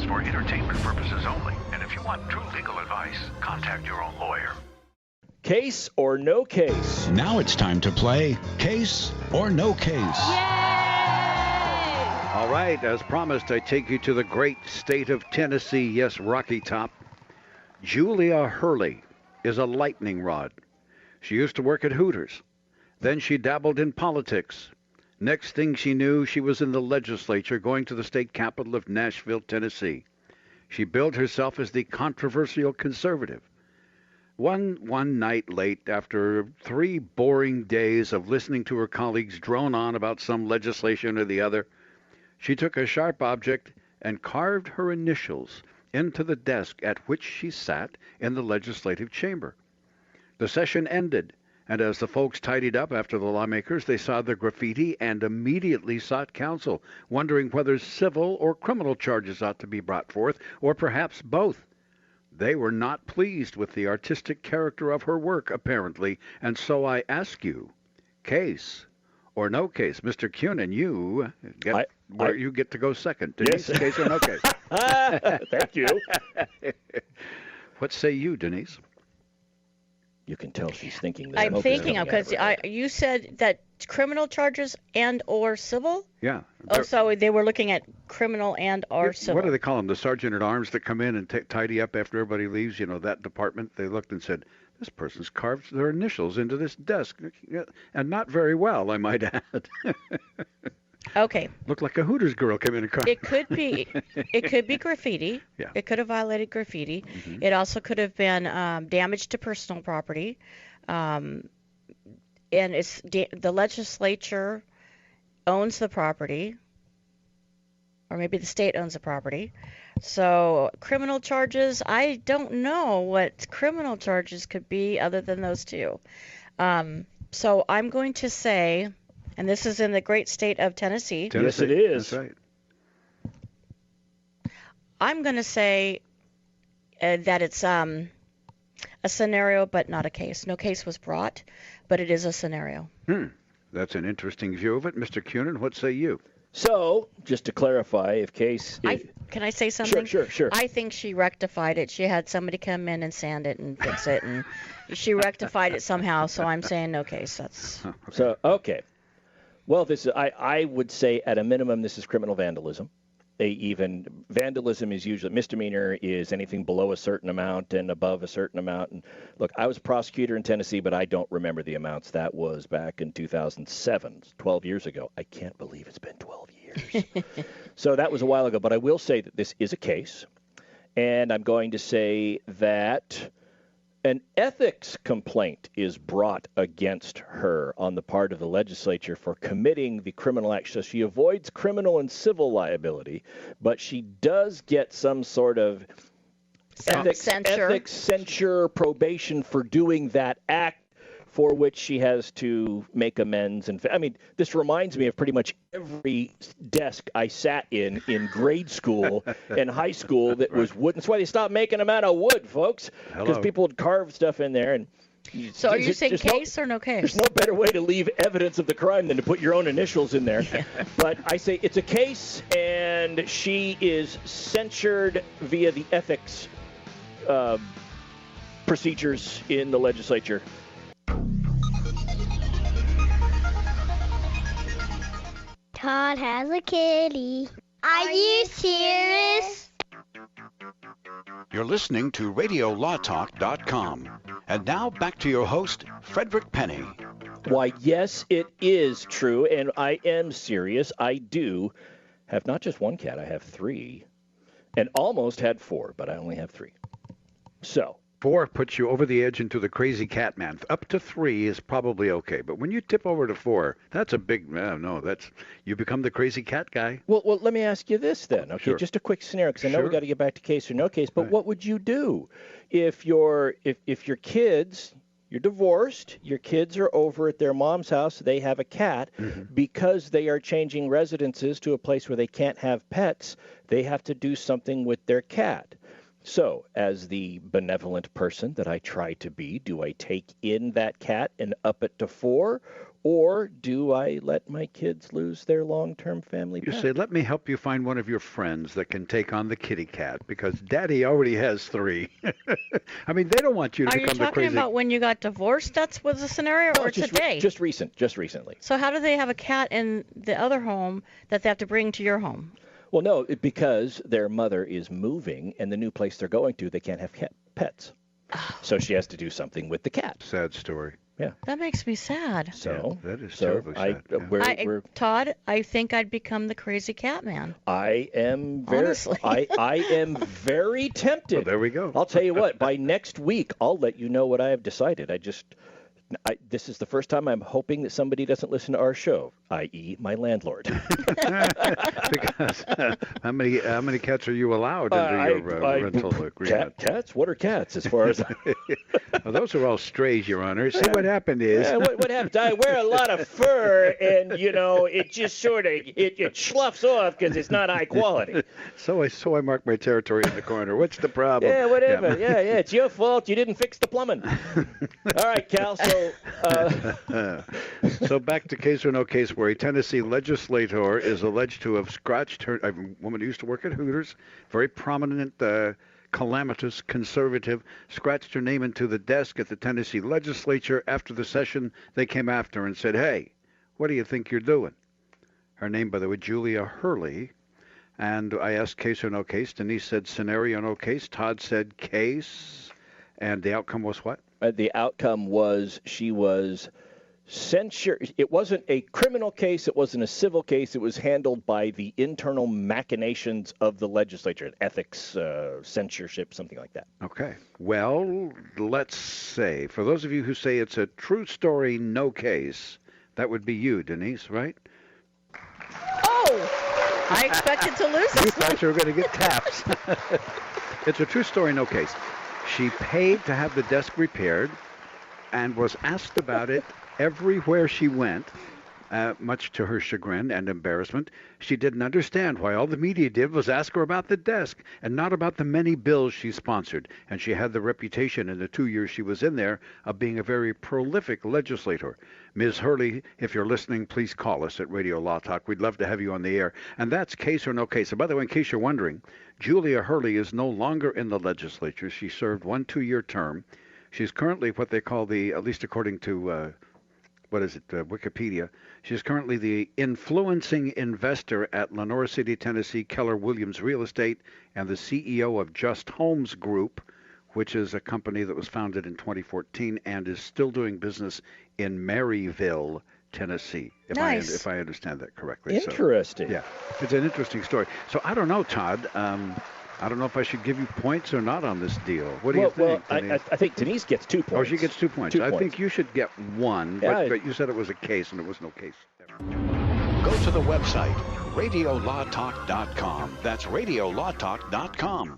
for entertainment purposes only. And if you want true legal advice, contact your own lawyer. Case or no case? Now it's time to play Case or No Case. All right, as promised, I take you to the great state of Tennessee. Yes, Rocky Top. Julia Hurley is a lightning rod. She used to work at Hooters. Then she dabbled in politics. Next thing she knew, she was in the legislature going to the state capital of Nashville, Tennessee. She billed herself as the controversial conservative. One night late, after 3 boring days of listening to her colleagues drone on about some legislation or the other, she took a sharp object and carved her initials into the desk at which she sat in the legislative chamber. The session ended, and as the folks tidied up after the lawmakers, they saw the graffiti and immediately sought counsel, wondering whether civil or criminal charges ought to be brought forth, or perhaps both. They were not pleased with the artistic character of her work, apparently, and so I ask you, case or no case? Mr. Cunin, you get to go second. Denise, Yes. Case or no case? Thank you. What say you, Denise? You can tell she's thinking this. I'm thinking of, because you said that criminal charges and or civil? Yeah. Oh, so they were looking at criminal and or civil. What do they call them? The sergeant-at-arms that come in and tidy up after everybody leaves, that department? They looked and said, this person's carved their initials into this desk, and not very well, I might add. Okay. Looked like a Hooters girl came in and carved. It could be graffiti. Yeah. It could have violated graffiti. Mm-hmm. It also could have been damage to personal property. And it's the legislature owns the property, or maybe the state owns the property. So criminal charges, I don't know what criminal charges could be other than those two. So I'm going to say, and this is in the great state of Tennessee. Yes, it is. That's right. I'm going to say that it's a scenario, but not a case. No case was brought, but it is a scenario. That's an interesting view of it. Mr. Cunin, what say you? So, just to clarify, if case... Can I say something? Sure. I think she rectified it. She had somebody come in and sand it and fix it, and she rectified it somehow, so I'm saying no case. That's... So, okay. Well, I would say at a minimum this is criminal vandalism. Vandalism is usually, misdemeanor is anything below a certain amount and above a certain amount. And look, I was a prosecutor in Tennessee, but I don't remember the amounts. That was back in 2007, 12 years ago. I can't believe it's been 12 years. So that was a while ago, but I will say that this is a case. And I'm going to say that an ethics complaint is brought against her on the part of the legislature for committing the criminal act. So she avoids criminal and civil liability, but she does get some sort of ethics censure, probation for doing that act, for which she has to make amends. And I mean, this reminds me of pretty much every desk I sat in grade school and high school that was wood. That's why they stopped making them out of wood, folks, because people would carve stuff in there. And so are you saying case or no case? There's no better way to leave evidence of the crime than to put your own initials in there. Yeah. But I say it's a case, and she is censured via the ethics procedures in the legislature. Todd has a kitty. Are you serious? You're listening to RadioLawTalk.com. And now back to your host, Frederick Penney. Why, yes, it is true, and I am serious. I do have not just one cat, I have 3, and almost had 4, but I only have 3. So 4 puts you over the edge into the crazy cat man. Up to 3 is probably okay, but when you tip over to 4, that's a big you become the crazy cat guy. Well, let me ask you this then. Okay, Sure. Just a quick scenario, because I know we got to get back to case or no case. But Right. What would you do if your kids? You're divorced, your kids are over at their mom's house, they have a cat. Mm-hmm. Because they are changing residences to a place where they can't have pets, they have to do something with their cat. So, as the benevolent person that I try to be, do I take in that cat and up it to 4? Or do I let my kids lose their long-term family You pet? say, let me help you find one of your friends that can take on the kitty cat because Daddy already has 3. I mean, they don't want you to Are you become the talking crazy. about when you got divorced? That's was the scenario, No, or today? just recently. So how do they have a cat in the other home that they have to bring to your home? Well, no, because their mother is moving, and the new place they're going to, they can't have pets. So she has to do something with the cat. Sad story. Yeah. That makes me sad. So that is terribly sad. Yeah. Todd, I think I'd become the crazy cat man. I am very, Honestly. I am very tempted. Well, there we go. I'll tell you what. By next week, I'll let you know what I have decided. This is the first time I'm hoping that somebody doesn't listen to our show, i.e., my landlord. Because how many cats are you allowed under your rental agreement? Cats? What are cats? As far as Well, those are all strays, Your Honor. See, what happened is what happens? I wear a lot of fur, and it just sort of it sloughs off because it's not high quality. So I mark my territory in the corner. What's the problem? Yeah, whatever. Yeah, it's your fault. You didn't fix the plumbing. All right, Cal. So back to case or no case, where a Tennessee legislator is alleged to have scratched her. A woman who used to work at Hooters, very prominent, calamitous conservative, scratched her name into the desk at the Tennessee legislature. After the session, they came after her and said, "Hey, what do you think you're doing?" Her name, by the way, Julia Hurley. And I asked case or no case. Denise said scenario no case. Todd said case. And the outcome was what? The outcome was she was censured. It wasn't a criminal case. It wasn't a civil case. It was handled by the internal machinations of the legislature, ethics, censorship, something like that. Okay. Well, let's say, for those of you who say it's a true story, no case, that would be you, Denise, right? Oh, I expected to lose You this one. thought you were going to get taps. It's a true story, no case. She paid to have the desk repaired and was asked about it everywhere she went, much to her chagrin and embarrassment. She didn't understand why all the media did was ask her about the desk and not about the many bills she sponsored. And she had the reputation in the 2 years she was in there of being a very prolific legislator. Ms. Hurley, if you're listening, please call us at Radio Law Talk. We'd love to have you on the air. And that's case or no case. And by the way, in case you're wondering, Julia Hurley is no longer in the legislature. She served 1 2-year term. She's currently what they call at least according to Wikipedia, she's currently the influencing investor at Lenore City, Tennessee, Keller Williams Real Estate, and the CEO of Just Homes Group, which is a company that was founded in 2014 and is still doing business in Maryville, Tennessee, Nice. if I understand that correctly. Interesting. So, yeah, it's an interesting story. So I don't know, Todd. I don't know if I should give you points or not on this deal. What do you think, Denise? I think Denise gets 2 points. Oh, she gets 2 points. I think you should get 1, Yeah, but you said it was a case, and it was no case. Go to the website, radiolawtalk.com. That's radiolawtalk.com.